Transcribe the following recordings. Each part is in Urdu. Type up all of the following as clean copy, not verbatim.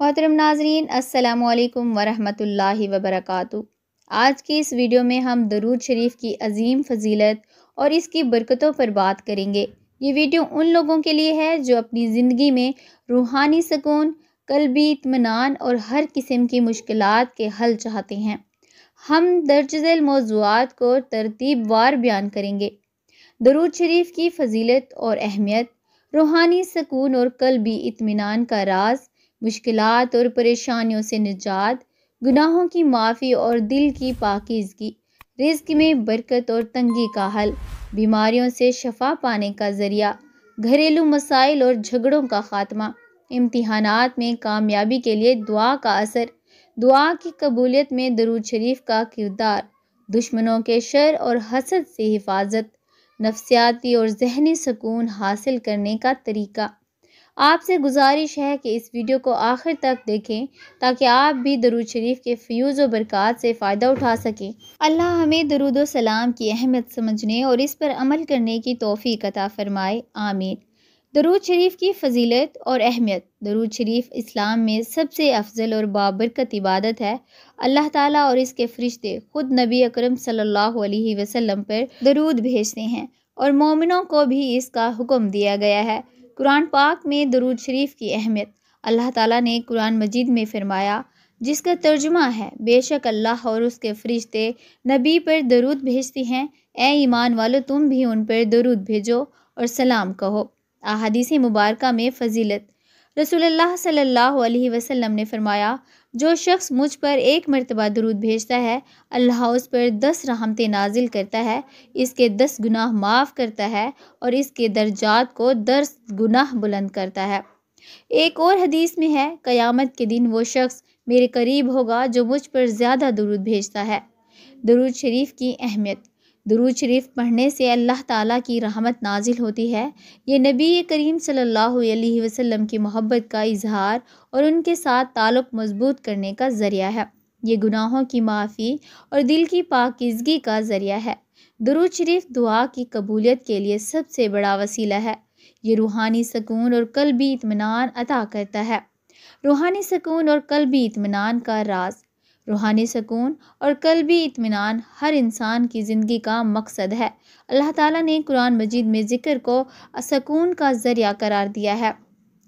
محترم ناظرین، السلام علیکم ورحمۃ اللہ وبرکاتہ۔ آج کی اس ویڈیو میں ہم درود شریف کی عظیم فضیلت اور اس کی برکتوں پر بات کریں گے۔ یہ ویڈیو ان لوگوں کے لیے ہے جو اپنی زندگی میں روحانی سکون، قلبی اطمینان اور ہر قسم کی مشکلات کے حل چاہتے ہیں۔ ہم درج ذیل موضوعات کو ترتیب وار بیان کریں گے۔ درود شریف کی فضیلت اور اہمیت، روحانی سکون اور قلبی اطمینان کا راز، مشکلات اور پریشانیوں سے نجات، گناہوں کی معافی اور دل کی پاکیزگی، رزق میں برکت اور تنگی کا حل، بیماریوں سے شفا پانے کا ذریعہ، گھریلو مسائل اور جھگڑوں کا خاتمہ، امتحانات میں کامیابی کے لیے دعا کا اثر، دعا کی قبولیت میں درود شریف کا کردار، دشمنوں کے شر اور حسد سے حفاظت، نفسیاتی اور ذہنی سکون حاصل کرنے کا طریقہ۔ آپ سے گزارش ہے کہ اس ویڈیو کو آخر تک دیکھیں تاکہ آپ بھی درود شریف کے فیوز و برکات سے فائدہ اٹھا سکیں۔ اللہ ہمیں درود و سلام کی اہمیت سمجھنے اور اس پر عمل کرنے کی توفیق عطا فرمائے، آمین۔ درود شریف کی فضیلت اور اہمیت۔ درود شریف اسلام میں سب سے افضل اور بابرکت عبادت ہے۔ اللہ تعالیٰ اور اس کے فرشتے خود نبی اکرم صلی اللہ علیہ وسلم پر درود بھیجتے ہیں اور مومنوں کو بھی اس کا حکم دیا گیا ہے۔ قرآن پاک میں درود شریف کی اہمیت۔ اللہ تعالیٰ نے قرآن مجید میں فرمایا، جس کا ترجمہ ہے، بے شک اللہ اور اس کے فرشتے نبی پر درود بھیجتے ہیں، اے ایمان والو تم بھی ان پر درود بھیجو اور سلام کہو۔ احادیث مبارکہ میں فضیلت۔ رسول اللہ صلی اللہ علیہ وسلم نے فرمایا، جو شخص مجھ پر ایک مرتبہ درود بھیجتا ہے، اللہ اس پر 10 رحمتیں نازل کرتا ہے، اس کے 10 گناہ معاف کرتا ہے اور اس کے درجات کو 10 گناہ بلند کرتا ہے۔ ایک اور حدیث میں ہے، قیامت کے دن وہ شخص میرے قریب ہوگا جو مجھ پر زیادہ درود بھیجتا ہے۔ درود شریف کی اہمیت۔ درود شریف پڑھنے سے اللہ تعالیٰ کی رحمت نازل ہوتی ہے۔ یہ نبی کریم صلی اللہ علیہ وسلم کی محبت کا اظہار اور ان کے ساتھ تعلق مضبوط کرنے کا ذریعہ ہے۔ یہ گناہوں کی معافی اور دل کی پاکیزگی کا ذریعہ ہے۔ درود شریف دعا کی قبولیت کے لیے سب سے بڑا وسیلہ ہے۔ یہ روحانی سکون اور قلبی اطمینان عطا کرتا ہے۔ روحانی سکون اور قلبی اطمینان کا راز۔ روحانی سکون اور قلبی اطمینان ہر انسان کی زندگی کا مقصد ہے۔ اللہ تعالیٰ نے قرآن مجید میں ذکر کو سکون کا ذریعہ قرار دیا ہے،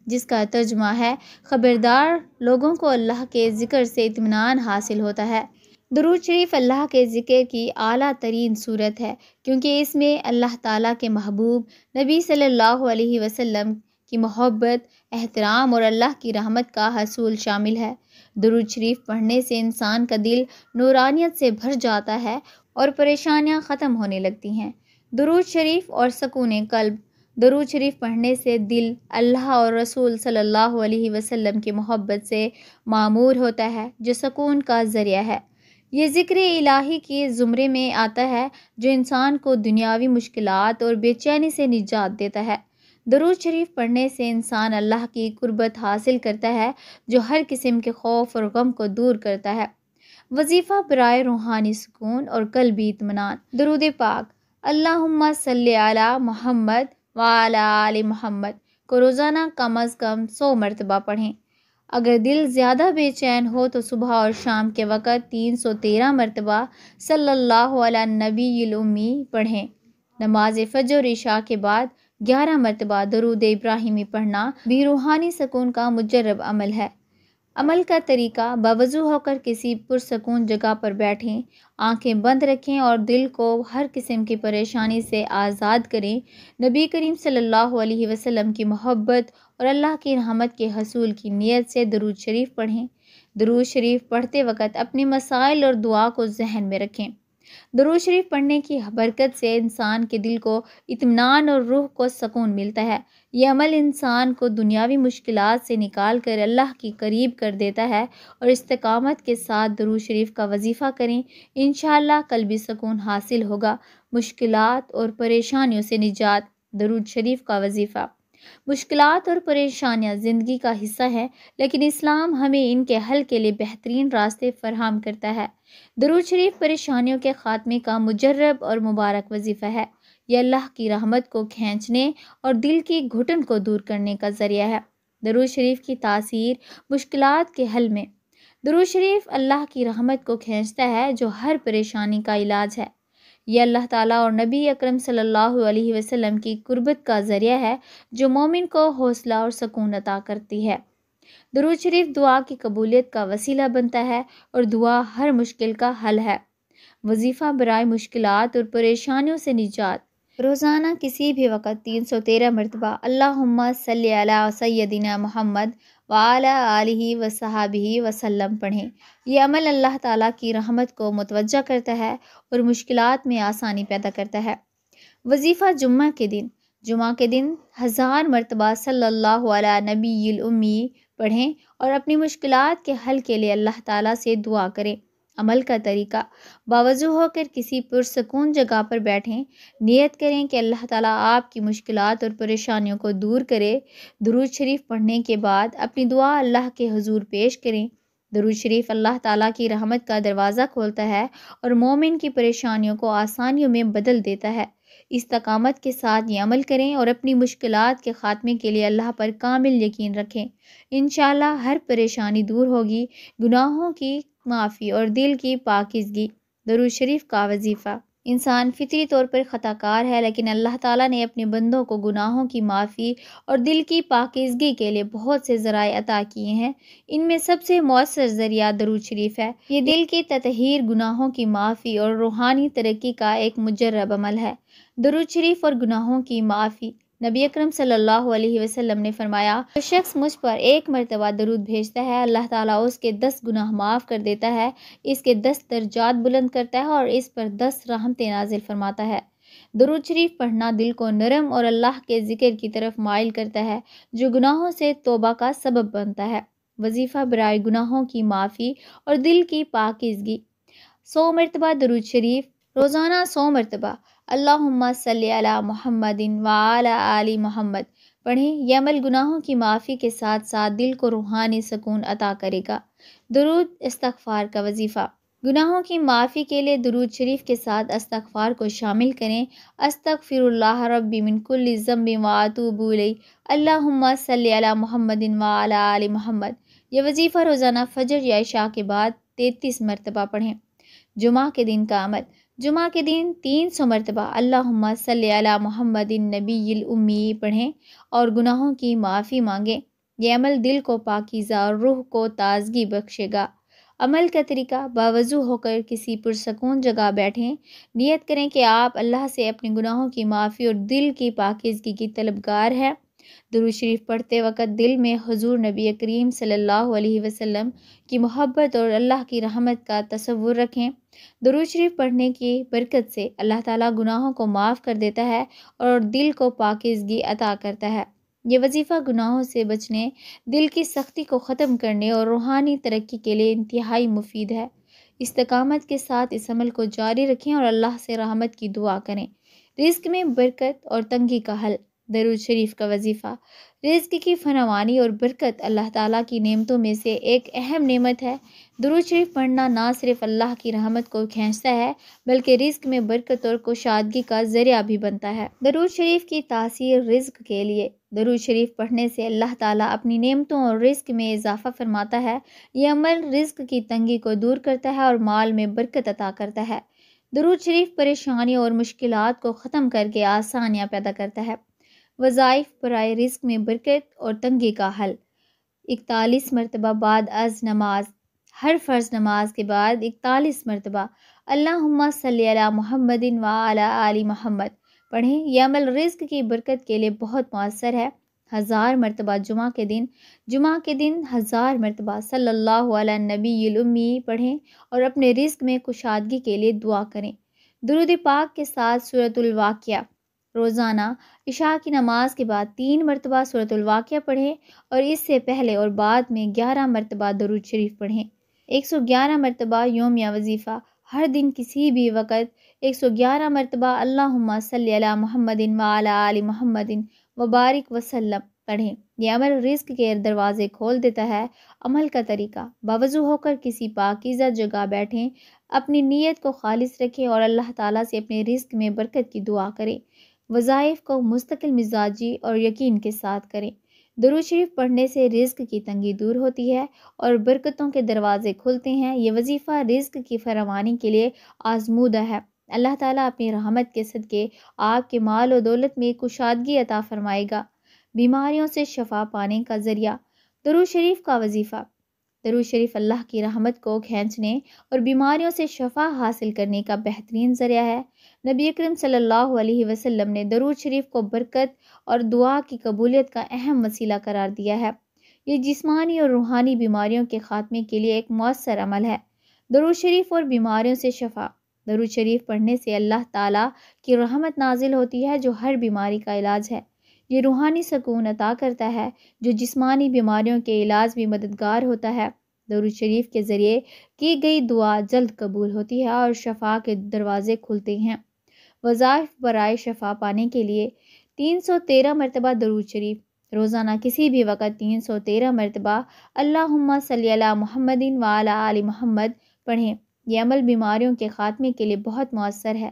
جس کا ترجمہ ہے، خبردار لوگوں کو اللہ کے ذکر سے اطمینان حاصل ہوتا ہے۔ درود شریف اللہ کے ذکر کی اعلیٰ ترین صورت ہے، کیونکہ اس میں اللہ تعالیٰ کے محبوب نبی صلی اللہ علیہ وسلم کی محبت، احترام اور اللہ کی رحمت کا حصول شامل ہے۔ درود شریف پڑھنے سے انسان کا دل نورانیت سے بھر جاتا ہے اور پریشانیاں ختم ہونے لگتی ہیں۔ درود شریف اور سکون قلب۔ درود شریف پڑھنے سے دل اللہ اور رسول صلی اللہ علیہ وسلم کی محبت سے معمور ہوتا ہے، جو سکون کا ذریعہ ہے۔ یہ ذکر الہی کے زمرے میں آتا ہے جو انسان کو دنیاوی مشکلات اور بے چینی سے نجات دیتا ہے۔ درود شریف پڑھنے سے انسان اللہ کی قربت حاصل کرتا ہے، جو ہر قسم کے خوف اور غم کو دور کرتا ہے۔ وظیفہ برائے روحانی سکون اور قلبی اطمینان۔ درود پاک، اللہم صلی علی محمد وعلی آل محمد کو روزانہ کم از کم 100 مرتبہ پڑھیں۔ اگر دل زیادہ بے چین ہو تو صبح اور شام کے وقت 313 مرتبہ صلی اللہ علی النبی الامی پڑھیں۔ نماز فجر اور عشاء کے بعد 11 مرتبہ درود ابراہیمی پڑھنا بھی روحانی سکون کا مجرب عمل ہے۔ عمل کا طریقہ، باوضو ہو کر کسی پرسکون جگہ پر بیٹھیں، آنکھیں بند رکھیں اور دل کو ہر قسم کی پریشانی سے آزاد کریں۔ نبی کریم صلی اللہ علیہ وسلم کی محبت اور اللہ کی رحمت کے حصول کی نیت سے درود شریف پڑھیں۔ درود شریف پڑھتے وقت اپنے مسائل اور دعا کو ذہن میں رکھیں۔ درود شریف پڑھنے کی برکت سے انسان کے دل کو اطمینان اور روح کو سکون ملتا ہے۔ یہ عمل انسان کو دنیاوی مشکلات سے نکال کر اللہ کی قریب کر دیتا ہے، اور استقامت کے ساتھ درود شریف کا وظیفہ کریں، انشاءاللہ قلبی سکون حاصل ہوگا۔ مشکلات اور پریشانیوں سے نجات۔ درود شریف کا وظیفہ۔ مشکلات اور پریشانیاں زندگی کا حصہ ہیں، لیکن اسلام ہمیں ان کے حل کے لیے بہترین راستے فراہم کرتا ہے۔ درود شریف پریشانیوں کے خاتمے کا مجرب اور مبارک وظیفہ ہے۔ یہ اللہ کی رحمت کو کھینچنے اور دل کی گھٹن کو دور کرنے کا ذریعہ ہے۔ درود شریف کی تاثیر مشکلات کے حل میں۔ درود شریف اللہ کی رحمت کو کھینچتا ہے جو ہر پریشانی کا علاج ہے۔ یہ اللہ تعالیٰ اور نبی اکرم صلی اللہ علیہ وسلم کی قربت کا ذریعہ ہے جو مومن کو حوصلہ اور سکون عطا کرتی ہے۔ درود شریف دعا کی قبولیت کا وسیلہ بنتا ہے اور دعا ہر مشکل کا حل ہے۔ وظیفہ برائے مشکلات اور پریشانیوں سے نجات۔ روزانہ کسی بھی وقت 313 مرتبہ اللہم صلی علی سیدنا محمد وعلی آلہ وصحبہ وسلم پڑھیں۔ یہ عمل اللہ تعالیٰ کی رحمت کو متوجہ کرتا ہے اور مشکلات میں آسانی پیدا کرتا ہے۔ وظیفہ جمعہ کے دن 1000 مرتبہ صلی اللہ علی نبی الامی پڑھیں اور اپنی مشکلات کے حل کے لیے اللہ تعالیٰ سے دعا کریں۔ عمل کا طریقہ: باوضو ہو کر کسی پرسکون جگہ پر بیٹھیں، نیت کریں کہ اللہ تعالیٰ آپ کی مشکلات اور پریشانیوں کو دور کرے۔ درود شریف پڑھنے کے بعد اپنی دعا اللہ کے حضور پیش کریں۔ درود شریف اللہ تعالیٰ کی رحمت کا دروازہ کھولتا ہے اور مومن کی پریشانیوں کو آسانیوں میں بدل دیتا ہے۔ استقامت کے ساتھ یہ عمل کریں اور اپنی مشکلات کے خاتمے کے لیے اللہ پر کامل یقین رکھیں۔ انشاءاللہ ہر پریشانی دور ہوگی۔ گناہوں کی معافی اور دل کی پاکیزگی۔ درود شریف کا وظیفہ: انسان فطری طور پر خطا کار ہے، لیکن اللہ تعالیٰ نے اپنے بندوں کو گناہوں کی معافی اور دل کی پاکیزگی کے لیے بہت سے ذرائع عطا کیے ہیں۔ ان میں سب سے مؤثر ذریعہ درود شریف ہے۔ یہ دل کی تطہیر، گناہوں کی معافی اور روحانی ترقی کا ایک مجرب عمل ہے۔ درود شریف اور گناہوں کی معافی: نبی اکرم صلی اللہ علیہ وسلم نے فرمایا، جو شخص مجھ پر 1 مرتبہ درود بھیجتا ہے، اللہ تعالیٰ اس کے 10 گناہ معاف کر دیتا ہے، اس کے 10 درجات بلند کرتا ہے اور اس پر 10 رحمتیں نازل فرماتا ہے۔ درود شریف پڑھنا دل کو نرم اور اللہ کے ذکر کی طرف مائل کرتا ہے، جو گناہوں سے توبہ کا سبب بنتا ہے۔ وظیفہ برائے گناہوں کی معافی اور دل کی پاکیزگی: 100 مرتبہ درود شریف۔ روزانہ 100 مرتبہ اللہم صلی علی محمد وعلی آل محمد پڑھیں۔ یہ عمل گناہوں کی معافی کے ساتھ ساتھ دل کو روحانی سکون عطا کرے گا۔ درود استغفار کا وظیفہ: گناہوں کی معافی کے لیے درود شریف کے ساتھ استغفار کو شامل کریں۔ استغفر اللہ ربی من کل ذنب واتوب الیہ، اللہم صلی علی محمد وعلی آل محمد۔ یہ وظیفہ روزانہ فجر یا عشاء کے بعد 33 مرتبہ پڑھیں۔ جمعہ کے دن کا عمل: جمعہ کے دن 300 مرتبہ اللہم صلی علی محمد نبی الامی پڑھیں اور گناہوں کی معافی مانگیں۔ یہ عمل دل کو پاکیزہ اور روح کو تازگی بخشے گا۔ عمل کا طریقہ: باوضو ہو کر کسی پرسکون جگہ بیٹھیں، نیت کریں کہ آپ اللہ سے اپنے گناہوں کی معافی اور دل کی پاکیزگی کی طلبگار ہیں۔ درود شریف پڑھتے وقت دل میں حضور نبی کریم صلی اللہ علیہ وسلم کی محبت اور اللہ کی رحمت کا تصور رکھیں۔ درود شریف پڑھنے کی برکت سے اللہ تعالیٰ گناہوں کو معاف کر دیتا ہے اور دل کو پاکیزگی عطا کرتا ہے۔ یہ وظیفہ گناہوں سے بچنے، دل کی سختی کو ختم کرنے اور روحانی ترقی کے لیے انتہائی مفید ہے۔ استقامت کے ساتھ اس عمل کو جاری رکھیں اور اللہ سے رحمت کی دعا کریں۔ رزق میں برکت اور تنگی کا حل: درود شریف کا وظیفہ: رزق کی فراوانی اور برکت اللہ تعالیٰ کی نعمتوں میں سے ایک اہم نعمت ہے۔ درود شریف پڑھنا نہ صرف اللہ کی رحمت کو کھینچتا ہے بلکہ رزق میں برکت اور کشادگی کا ذریعہ بھی بنتا ہے۔ درود شریف کی تاثیر رزق کے لیے: درود شریف پڑھنے سے اللہ تعالیٰ اپنی نعمتوں اور رزق میں اضافہ فرماتا ہے۔ یہ عمل رزق کی تنگی کو دور کرتا ہے اور مال میں برکت عطا کرتا ہے۔ درود شریف پریشانیوں اور مشکلات کو ختم کر کے آسانیاں پیدا کرتا ہے۔ وظائف برائے رزق میں برکت اور تنگی کا حل: 41 مرتبہ بعد از نماز: ہر فرض نماز کے بعد 41 مرتبہ اللہم صلی علی محمد وعلی آل محمد پڑھیں۔ یہ عمل رزق کی برکت کے لیے بہت مؤثر ہے۔ 1000 مرتبہ جمعہ کے دن 1000 مرتبہ صلی اللہ علی نبی الامی پڑھیں اور اپنے رزق میں کشادگی کے لیے دعا کریں۔ درود پاک کے ساتھ سورۃ الواقعہ: روزانہ عشاء کی نماز کے بعد 3 مرتبہ سورۃ الواقعہ پڑھیں اور اس سے پہلے اور بعد میں 11 مرتبہ درود شریف پڑھیں۔ 111 مرتبہ یومیہ وظیفہ: ہر دن کسی بھی وقت 111 مرتبہ اللہم صلی علی محمد وعلی آل محمد وبارک وسلم پڑھیں۔ یہ عمل رزق کے دروازے کھول دیتا ہے۔ عمل کا طریقہ: باوضو ہو کر کسی پاکیزہ جگہ بیٹھیں، اپنی نیت کو خالص رکھیں اور اللہ تعالیٰ سے اپنے رزق میں برکت کی دعا کریں۔ وظائف کو مستقل مزاجی اور یقین کے ساتھ کریں۔ درود شریف پڑھنے سے رزق کی تنگی دور ہوتی ہے اور برکتوں کے دروازے کھلتے ہیں۔ یہ وظیفہ رزق کی فراوانی کے لیے آزمودہ ہے۔ اللہ تعالیٰ اپنی رحمت کے صدقے آپ کے مال و دولت میں کشادگی عطا فرمائے گا۔ بیماریوں سے شفا پانے کا ذریعہ۔ درود شریف کا وظیفہ۔ درود شریف اللہ کی رحمت کو کھینچنے اور بیماریوں سے شفا حاصل کرنے کا بہترین ذریعہ ہے۔ نبی اکرم صلی اللہ علیہ وسلم نے درود شریف کو برکت اور دعا کی قبولیت کا اہم وسیلہ قرار دیا ہے۔ یہ جسمانی اور روحانی بیماریوں کے خاتمے کے لیے ایک مؤثر عمل ہے۔ درود شریف اور بیماریوں سے شفا۔ درود شریف پڑھنے سے اللہ تعالیٰ کی رحمت نازل ہوتی ہے جو ہر بیماری کا علاج ہے۔ یہ روحانی سکون عطا کرتا ہے جو جسمانی بیماریوں کے علاج بھی مددگار ہوتا ہے۔ درود شریف کے ذریعے کی گئی دعا جلد قبول ہوتی ہے اور شفا کے دروازے کھلتے ہیں۔ وظائف برائے شفا پانے کے لیے 313 مرتبہ درود شریف۔ روزانہ کسی بھی وقت 313 مرتبہ اللہم صلی علی محمد وعلی آل محمد پڑھیں۔ یہ عمل بیماریوں کے خاتمے کے لیے بہت مؤثر ہے۔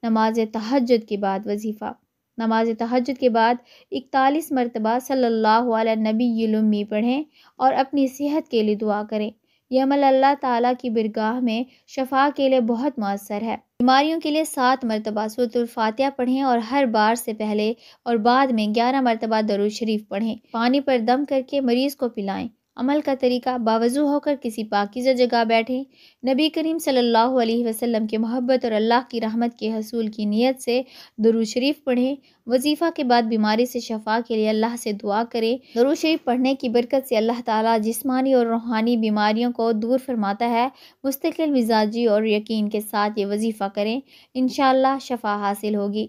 نماز تہجد کے بعد وظیفہ۔ نماز تہجد کے بعد 41 مرتبہ صلی اللہ علی نبی الامی پڑھیں اور اپنی صحت کے لیے دعا کریں۔ یہ عمل اللہ تعالیٰ کی برگاہ میں شفا کے لیے بہت مؤثر ہے۔ بیماریوں کے لیے 7 مرتبہ سورۃ الفاتحہ پڑھیں اور ہر بار سے پہلے اور بعد میں 11 مرتبہ درود شریف پڑھیں۔ پانی پر دم کر کے مریض کو پلائیں۔ عمل کا طریقہ: باوضو ہو کر کسی پاکیزہ جگہ بیٹھیں۔ نبی کریم صلی اللہ علیہ وسلم کی محبت اور اللہ کی رحمت کے حصول کی نیت سے درود شریف پڑھیں۔ وظیفہ کے بعد بیماری سے شفا کے لیے اللہ سے دعا کریں۔ درود شریف پڑھنے کی برکت سے اللہ تعالیٰ جسمانی اور روحانی بیماریوں کو دور فرماتا ہے۔ مستقل مزاجی اور یقین کے ساتھ یہ وظیفہ کریں، انشاءاللہ شفا حاصل ہوگی۔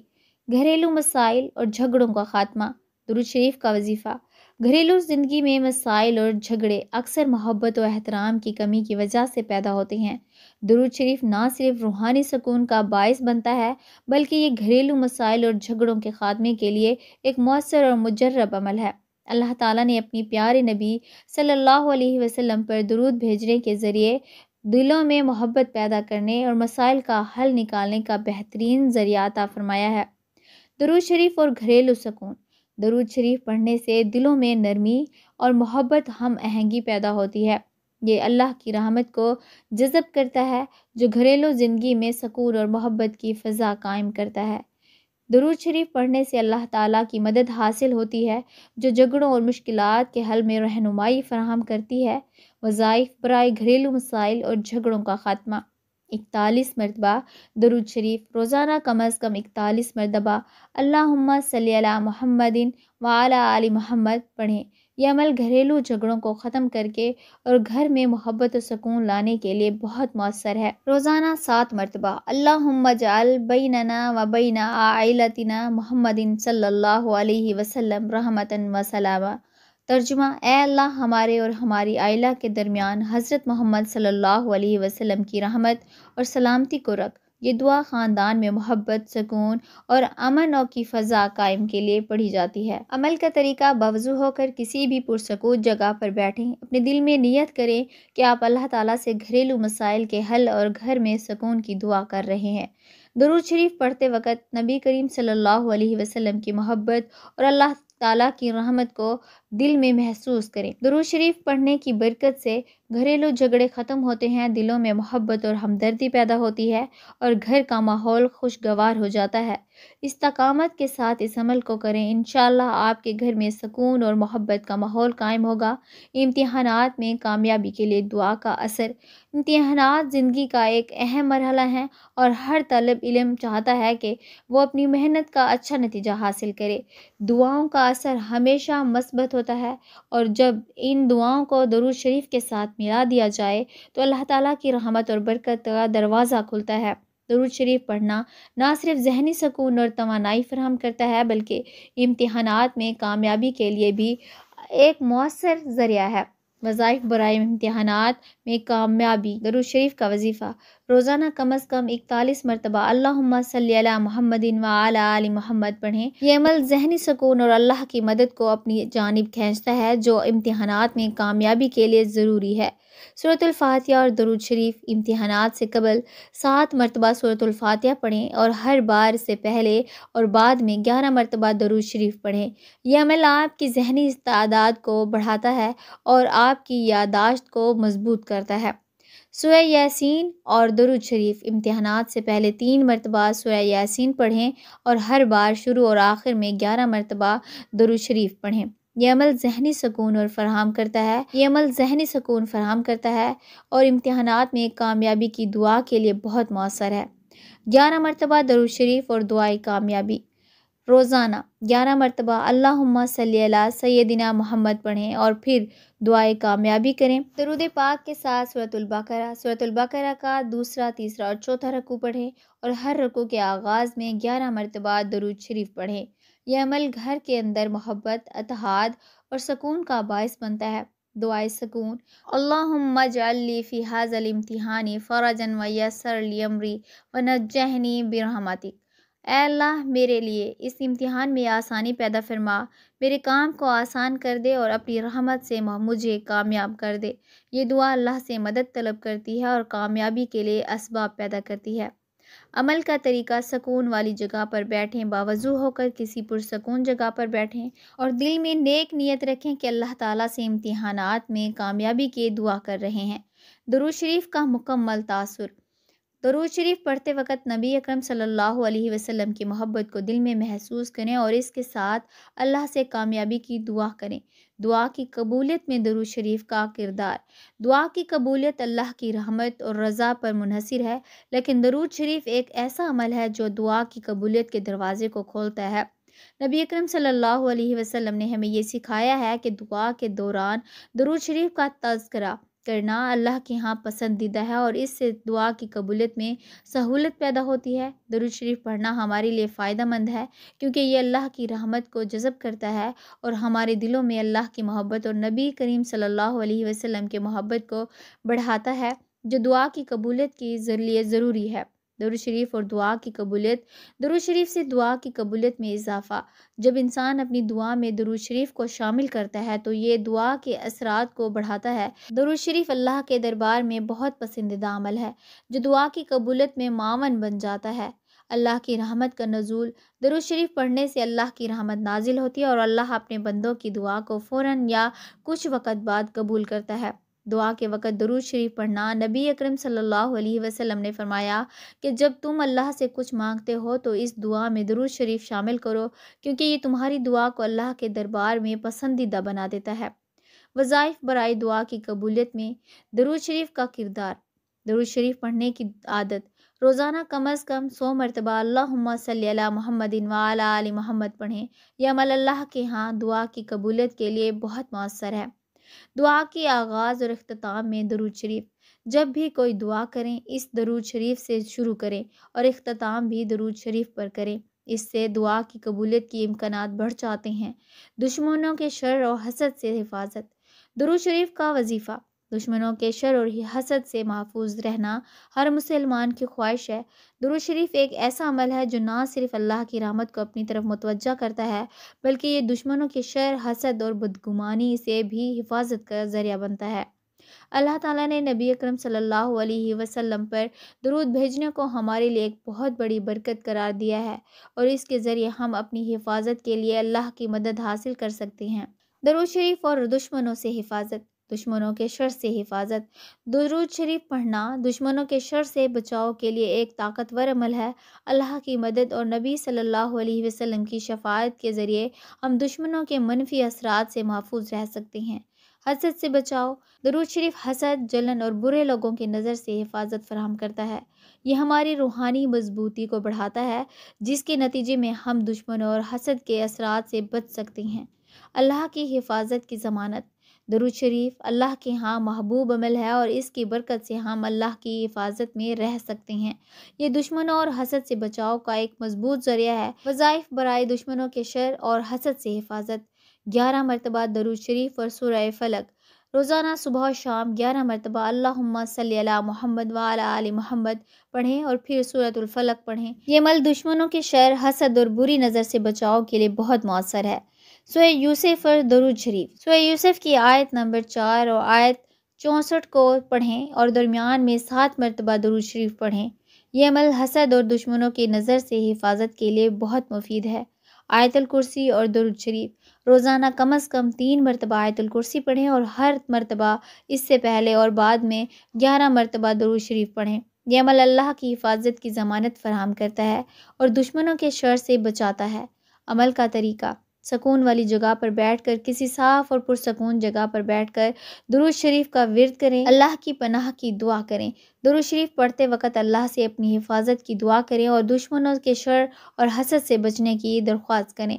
گھریلو مسائل اور جھگڑوں کا خاتمہ۔ درود شریف کا وظیفہ۔ گھریلو زندگی میں مسائل اور جھگڑے اکثر محبت و احترام کی کمی کی وجہ سے پیدا ہوتے ہیں۔ درود شریف نہ صرف روحانی سکون کا باعث بنتا ہے بلکہ یہ گھریلو مسائل اور جھگڑوں کے خاتمے کے لیے ایک مؤثر اور مجرب عمل ہے۔ اللہ تعالیٰ نے اپنی پیارے نبی صلی اللہ علیہ وسلم پر درود بھیجنے کے ذریعے دلوں میں محبت پیدا کرنے اور مسائل کا حل نکالنے کا بہترین ذریعہ عطا فرمایا ہے۔ درود شریف اور گھریلو سکون۔ درود شریف پڑھنے سے دلوں میں نرمی اور محبت ہم آہنگی پیدا ہوتی ہے۔ یہ اللہ کی رحمت کو جذب کرتا ہے جو گھریلو زندگی میں سکون اور محبت کی فضا قائم کرتا ہے۔ درود شریف پڑھنے سے اللہ تعالیٰ کی مدد حاصل ہوتی ہے جو جھگڑوں اور مشکلات کے حل میں رہنمائی فراہم کرتی ہے۔ وظائف برائے گھریلو مسائل اور جھگڑوں کا خاتمہ۔ 41 مرتبہ درود شریف۔ روزانہ کم از کم 41 مرتبہ اللہم صلی علی محمد وعلی آل محمد پڑھیں۔ یہ عمل گھریلو جھگڑوں کو ختم کر کے اور گھر میں محبت و سکون لانے کے لیے بہت مؤثر ہے۔ روزانہ 7 مرتبہ اللہم اجعل بیننا و بین عائلتنا محمد صلی اللہ علیہ وسلم رحمتا و سلاما۔ ترجمہ: اے اللہ ہمارے اور ہماری عائلہ کے درمیان حضرت محمد صلی اللہ علیہ وسلم کی رحمت اور سلامتی کو رکھ۔ یہ دعا خاندان میں محبت، سکون اور امن کی فضا قائم کے لیے پڑھی جاتی ہے۔ عمل کا طریقہ: باوضو ہو کر کسی بھی پرسکون جگہ پر بیٹھیں۔ اپنے دل میں نیت کریں کہ آپ اللہ تعالیٰ سے گھریلو مسائل کے حل اور گھر میں سکون کی دعا کر رہے ہیں۔ درود شریف پڑھتے وقت نبی کریم صلی اللہ علیہ وسلم کی محبت اور اللہ تعالیٰ کی رحمت کو دل میں محسوس کریں۔ درود شریف پڑھنے کی برکت سے گھریلو جھگڑے ختم ہوتے ہیں، دلوں میں محبت اور ہمدردی پیدا ہوتی ہے اور گھر کا ماحول خوشگوار ہو جاتا ہے۔ استقامت کے ساتھ اس عمل کو کریں، انشاءاللہ آپ کے گھر میں سکون اور محبت کا ماحول قائم ہوگا۔ امتحانات میں کامیابی کے لیے دعا کا اثر۔ امتحانات زندگی کا ایک اہم مرحلہ ہیں اور ہر طالب علم چاہتا ہے کہ وہ اپنی محنت کا اچھا نتیجہ حاصل کرے۔ دعاؤں کا اثر ہمیشہ مثبت ہوتا ہے اور جب ان دعاؤں کو درود شریف کے ساتھ ملا دیا جائے تو اللہ تعالیٰ کی رحمت اور برکت کا دروازہ کھلتا ہے۔ درود شریف پڑھنا نہ صرف ذہنی سکون اور توانائی فراہم کرتا ہے بلکہ امتحانات میں کامیابی کے لیے بھی ایک مؤثر ذریعہ ہے۔ وظائف برائے امتحانات میں کامیابی۔ درود شریف کا وظیفہ۔ روزانہ کم از کم 41 مرتبہ اللہم صلی علی محمد و علی آل محمد پڑھیں۔ یہ عمل ذہنی سکون اور اللہ کی مدد کو اپنی جانب کھینچتا ہے، جو امتحانات میں کامیابی کے لیے ضروری ہے۔ سورۃ الفاتحہ اور درود شریف۔ امتحانات سے قبل 7 مرتبہ سورۃ الفاتحہ پڑھیں اور ہر بار سے پہلے اور بعد میں 11 مرتبہ درود شریف پڑھیں۔ یہ عمل آپ کی ذہنی استعداد کو بڑھاتا ہے اور آپ کی یادداشت کو مضبوط کرتا ہے۔ سورہ یاسین اور درود شریف۔ امتحانات سے پہلے 3 مرتبہ سورہ یاسین پڑھیں اور ہر بار شروع اور آخر میں 11 مرتبہ درود شریف پڑھیں۔ یہ عمل ذہنی سکون فراہم کرتا ہے اور امتحانات میں کامیابی کی دعا کے لیے بہت مؤثر ہے۔ 11 مرتبہ درود شریف اور دعائے کامیابی۔ روزانہ 11 مرتبہ اللہم صلی علی سیدنا محمد پڑھیں اور پھر دعائے کامیابی کریں۔ درود پاک کے ساتھ سورۃ البقرہ۔ سورۃ البقرہ کا دوسرا، تیسرا اور چوتھا رکوع پڑھیں اور ہر رکوع کے آغاز میں 11 مرتبہ درود شریف پڑھیں۔ یہ عمل گھر کے اندر محبت، اتحاد اور سکون کا باعث بنتا ہے۔ دعائے سکون۔ اللہم اجعل لی فی ھذا الامتحان فرجا ویسر لی امری ونجنی برحمتک۔ اے اللہ، میرے لیے اس امتحان میں آسانی پیدا فرما، میرے کام کو آسان کر دے اور اپنی رحمت سے مجھے کامیاب کر دے۔ یہ دعا اللہ سے مدد طلب کرتی ہے اور کامیابی کے لیے اسباب پیدا کرتی ہے۔ عمل کا طریقہ: سکون والی جگہ پر بیٹھیں، باوضو ہو کر کسی پرسکون جگہ پر بیٹھیں اور دل میں نیک نیت رکھیں کہ اللہ تعالیٰ سے امتحانات میں کامیابی کی دعا کر رہے ہیں۔ درود شریف کا مکمل تاثر۔ درود شریف پڑھتے وقت نبی اکرم صلی اللہ علیہ وسلم کی محبت کو دل میں محسوس کریں اور اس کے ساتھ اللہ سے کامیابی کی دعا کریں۔ دعا کی قبولیت میں درود شریف کا کردار۔ دعا کی قبولیت اللہ کی رحمت اور رضا پر منحصر ہے، لیکن درود شریف ایک ایسا عمل ہے جو دعا کی قبولیت کے دروازے کو کھولتا ہے۔ نبی اکرم صلی اللہ علیہ وسلم نے ہمیں یہ سکھایا ہے کہ دعا کے دوران درود شریف کا تذکرہ کرنا اللہ کے ہاں پسندیدہ ہے اور اس سے دعا کی قبولیت میں سہولت پیدا ہوتی ہے۔ درود شریف پڑھنا ہمارے لیے فائدہ مند ہے کیونکہ یہ اللہ کی رحمت کو جذب کرتا ہے اور ہمارے دلوں میں اللہ کی محبت اور نبی کریم صلی اللہ علیہ وسلم کی محبت کو بڑھاتا ہے، جو دعا کی قبولیت کے لیے ضروری ہے۔ درود شریف اور دعا کی قبولیت۔ درود شریف سے دعا کی قبولیت میں اضافہ۔ جب انسان اپنی دعا میں درود شریف کو شامل کرتا ہے تو یہ دعا کے اثرات کو بڑھاتا ہے۔ درود شریف اللہ کے دربار میں بہت پسندیدہ عمل ہے جو دعا کی قبولیت میں معاون بن جاتا ہے۔ اللہ کی رحمت کا نزول۔ درود شریف پڑھنے سے اللہ کی رحمت نازل ہوتی ہے اور اللہ اپنے بندوں کی دعا کو فوراً یا کچھ وقت بعد قبول کرتا ہے۔ دعا کے وقت درود شریف پڑھنا۔ نبی اکرم صلی اللہ علیہ وسلم نے فرمایا کہ جب تم اللہ سے کچھ مانگتے ہو تو اس دعا میں درود شریف شامل کرو، کیونکہ یہ تمہاری دعا کو اللہ کے دربار میں پسندیدہ بنا دیتا ہے۔ وظائف برائے دعا کی قبولیت میں درود شریف کا کردار۔ درود شریف پڑھنے کی عادت۔ روزانہ کم از کم 100 مرتبہ اللہم صلی علی محمد و علی آل محمد پڑھیں۔ یہ عمل اللہ کے ہاں دعا کی قبولیت کے لیے بہت مؤثر ہے۔ دعا کی آغاز اور اختتام میں درود شریف۔ جب بھی کوئی دعا کریں اس درود شریف سے شروع کریں اور اختتام بھی درود شریف پر کریں، اس سے دعا کی قبولیت کی امکانات بڑھ جاتے ہیں۔ دشمنوں کے شر اور حسد سے حفاظت۔ درود شریف کا وظیفہ۔ دشمنوں کے شر اور حسد سے محفوظ رہنا ہر مسلمان کی خواہش ہے۔ درود شریف ایک ایسا عمل ہے جو نہ صرف اللہ کی رحمت کو اپنی طرف متوجہ کرتا ہے بلکہ یہ دشمنوں کے شر، حسد اور بدگمانی سے بھی حفاظت کا ذریعہ بنتا ہے۔ اللہ تعالیٰ نے نبی اکرم صلی اللہ علیہ وسلم پر درود بھیجنے کو ہمارے لیے ایک بہت بڑی برکت قرار دیا ہے اور اس کے ذریعے ہم اپنی حفاظت کے لیے اللہ کی مدد حاصل کر سکتے ہیں۔ درود شریف اور دشمنوں سے حفاظت۔ دشمنوں کے شر سے حفاظت۔ درود شریف پڑھنا دشمنوں کے شر سے بچاؤ کے لیے ایک طاقتور عمل ہے۔ اللہ کی مدد اور نبی صلی اللہ علیہ وسلم کی شفاعت کے ذریعے ہم دشمنوں کے منفی اثرات سے محفوظ رہ سکتے ہیں۔ حسد سے بچاؤ۔ درود شریف حسد، جلن اور برے لوگوں کی نظر سے حفاظت فراہم کرتا ہے۔ یہ ہماری روحانی مضبوطی کو بڑھاتا ہے جس کے نتیجے میں ہم دشمنوں اور حسد کے اثرات سے بچ سکتے ہیں۔ اللہ کی حفاظت کی ضمانت۔ درود شریف اللہ کے ہاں محبوب عمل ہے اور اس کی برکت سے ہم اللہ کی حفاظت میں رہ سکتے ہیں۔ یہ دشمنوں اور حسد سے بچاؤ کا ایک مضبوط ذریعہ ہے۔ وظائف برائے دشمنوں کے شر اور حسد سے حفاظت۔ 11 مرتبہ درود شریف اور سورہ فلق۔ روزانہ صبح و شام 11 مرتبہ اللہم صلی علی محمد وعلی آل محمد پڑھیں اور پھر سورۃ الفلق پڑھیں۔ یہ عمل دشمنوں کے شر، حسد اور بری نظر سے بچاؤ کے لیے بہت مؤثر ہے۔ سورہ یوسف پر درود شریف۔ سورہ یوسف کی آیت نمبر 4 اور آیت 64 کو پڑھیں اور درمیان میں 7 مرتبہ درود شریف پڑھیں۔ یہ عمل حسد اور دشمنوں کی نظر سے حفاظت کے لیے بہت مفید ہے۔ آیت الکرسی اور درود شریف۔ روزانہ کم از کم 3 مرتبہ آیت الکرسی پڑھیں اور ہر مرتبہ اس سے پہلے اور بعد میں 11 مرتبہ درود شریف پڑھیں۔ یہ عمل اللہ کی حفاظت کی ضمانت فراہم کرتا ہے اور دشمنوں کے شر سے بچاتا ہے۔ عمل کا طریقہ: سکون والی جگہ پر بیٹھ کر، کسی صاف اور پرسکون جگہ پر بیٹھ کر درود شریف کا ورد کریں، اللہ کی پناہ کی دعا کریں۔ درود شریف پڑھتے وقت اللہ سے اپنی حفاظت کی دعا کریں اور دشمنوں کے شر اور حسد سے بچنے کی درخواست کریں۔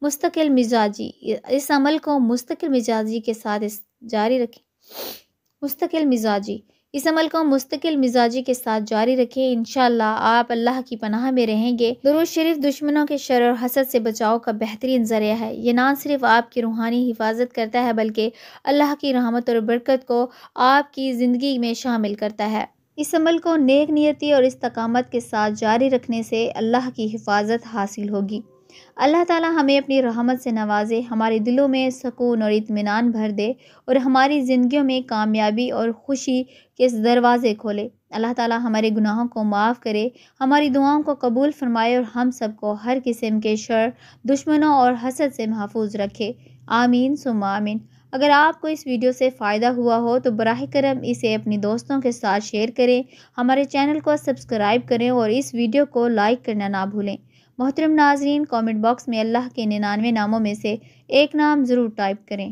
مستقل مزاجی: اس عمل کو مستقل مزاجی کے ساتھ جاری رکھیں۔ اس عمل کو مستقل مزاجی کے ساتھ جاری رکھیں، انشاءاللہ آپ اللہ کی پناہ میں رہیں گے۔ درود شریف دشمنوں کے شر اور حسد سے بچاؤ کا بہترین ذریعہ ہے۔ یہ نہ صرف آپ کی روحانی حفاظت کرتا ہے بلکہ اللہ کی رحمت اور برکت کو آپ کی زندگی میں شامل کرتا ہے۔ اس عمل کو نیک نیتی اور استقامت کے ساتھ جاری رکھنے سے اللہ کی حفاظت حاصل ہوگی۔ اللہ تعالی ہمیں اپنی رحمت سے نوازے، ہمارے دلوں میں سکون اور اطمینان بھر دے اور ہماری زندگیوں میں کامیابی اور خوشی کے دروازے کھولے۔ اللہ تعالی ہمارے گناہوں کو معاف کرے، ہماری دعاؤں کو قبول فرمائے اور ہم سب کو ہر قسم کے شر، دشمنوں اور حسد سے محفوظ رکھے۔ آمین ثم آمین۔ اگر آپ کو اس ویڈیو سے فائدہ ہوا ہو تو براہ کرم اسے اپنی دوستوں کے ساتھ شیئر کریں، ہمارے چینل کو سبسکرائب کریں اور اس ویڈیو کو لائک کرنا نہ بھولیں۔ محترم ناظرین، کامنٹ باکس میں اللہ کے 99 ناموں میں سے ایک نام ضرور ٹائپ کریں۔